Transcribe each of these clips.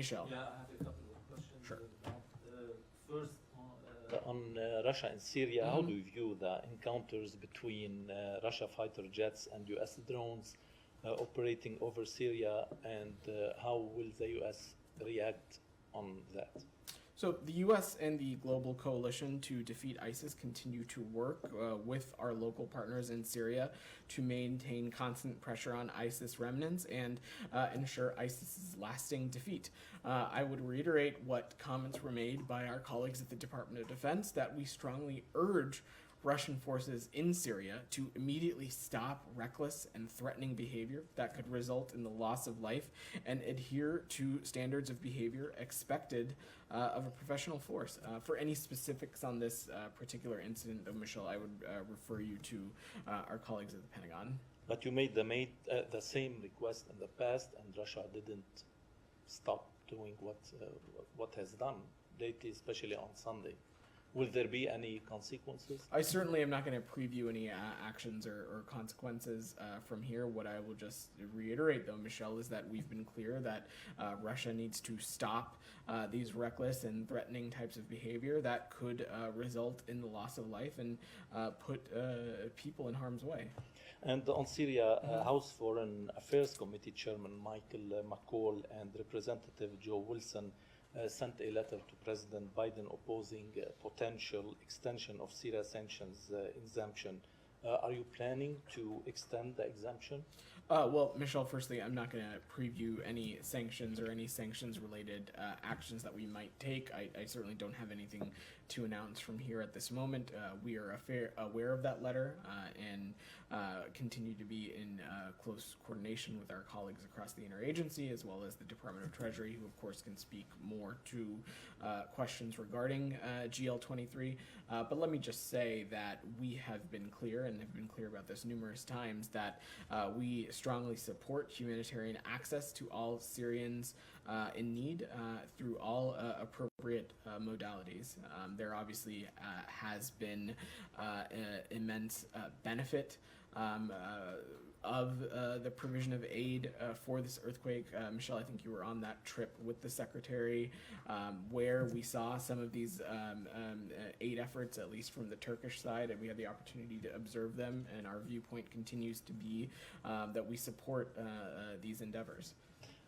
Michel. Yeah, I have a couple of questions. Sure. First, on Russia and Syria, how do you view the encounters between Russia fighter jets and U.S. drones operating over Syria, and how will the U.S. react on that? So the U.S. and the global coalition to defeat ISIS continue to work with our local partners in Syria to maintain constant pressure on ISIS remnants and ensure ISIS's lasting defeat. I would reiterate what comments were made by our colleagues at the Department of Defense, that we strongly urge Russian forces in Syria to immediately stop reckless and threatening behavior that could result in the loss of life and adhere to standards of behavior expected of a professional force. For any specifics on this particular incident, though, Michel, I would refer you to our colleagues at the Pentagon. But you made the same request in the past, and Russia didn't stop doing what has done lately, especially on Sunday. Will there be any consequences? I certainly am not going to preview any actions or consequences from here. What I will just reiterate, though, Michel, is that we've been clear that Russia needs to stop these reckless and threatening types of behavior that could result in the loss of life and put people in harm's way. And on Syria, House Foreign Affairs Committee Chairman Michael McCall and Representative Joe Wilson sent a letter to President Biden opposing potential extension of Syria sanctions exemption. Are you planning to extend the exemption? Well, Michel, firstly, I'm not going to preview any sanctions or any sanctions-related actions that we might take. I certainly don't have anything to announce from here at this moment. We are aware of that letter and continue to be in close coordination with our colleagues across the interagency, as well as the Department of Treasury, who, of course, can speak more to questions regarding GL23. But let me just say that we have been clear, and have been clear about this numerous times, that we strongly support humanitarian access to all Syrians in need through all appropriate modalities. There obviously has been immense benefit of the provision of aid for this earthquake. Michel, I think you were on that trip with the Secretary, where we saw some of these aid efforts, at least from the Turkish side, and we had the opportunity to observe them, and our viewpoint continues to be that we support these endeavors.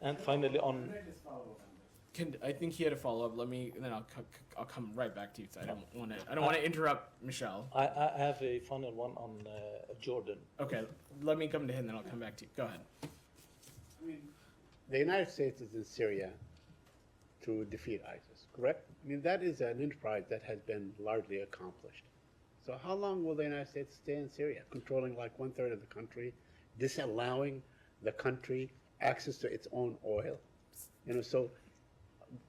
And finally, on... Can I just follow up on this? I think he had a follow-up. Let me, and then I'll come right back to you. So I don't want to interrupt Michel. I have a final one on Jordan. Okay, let me come to him, then I'll come back to you. Go ahead. I mean, the United States is in Syria to defeat ISIS, correct? I mean, that is an enterprise that has been largely accomplished. So how long will the United States stay in Syria, controlling like 1/3 of the country, disallowing the country access to its own oil? So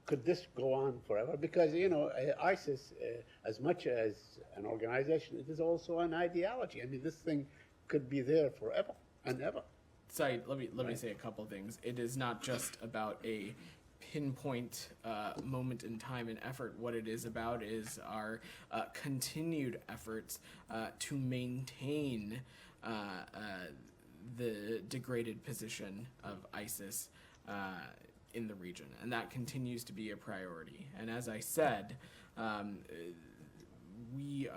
could this go on forever? Because, ISIS, as much as an organization, it is also an ideology. I mean, this thing could be there forever and ever. Saeed, let me say a couple of things. It is not just about a pinpoint moment in time and effort. What it is about is our continued efforts to maintain the degraded position of ISIS in the region, and that continues to be a priority. And as I said, we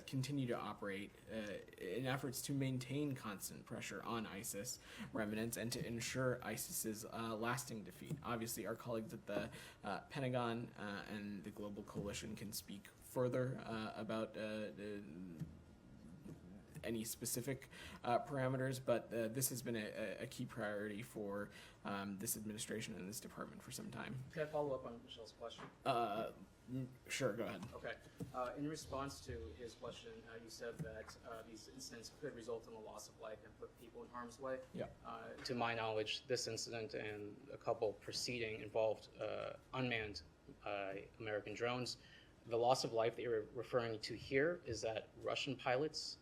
continue to operate in efforts to maintain constant pressure on ISIS remnants and to ensure ISIS's lasting defeat. Obviously, our colleagues at the Pentagon and the Global Coalition can speak further about any specific parameters, but this has been a key priority for this administration and this department for some time. Can I follow up on Michel's question? Sure, go ahead. Okay. In response to his question, you said that these incidents could result in the loss of life and put people in harm's way. Yeah. To my knowledge, this incident and a couple preceding involved unmanned American drones. The loss of life that you're referring to here, is that Russian pilots?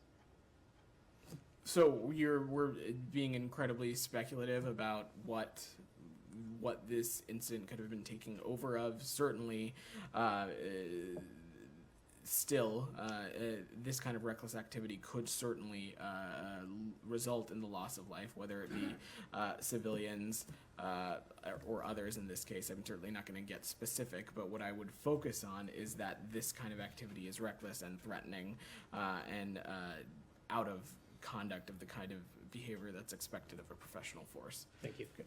So we're being incredibly speculative about what this incident could have been taking over of. Certainly still, this kind of reckless activity could certainly result in the loss of life, whether it be civilians or others in this case. I'm certainly not going to get specific, but what I would focus on is that this kind of activity is reckless and threatening and out of conduct of the kind of behavior that's expected of a professional force. Thank you. Good.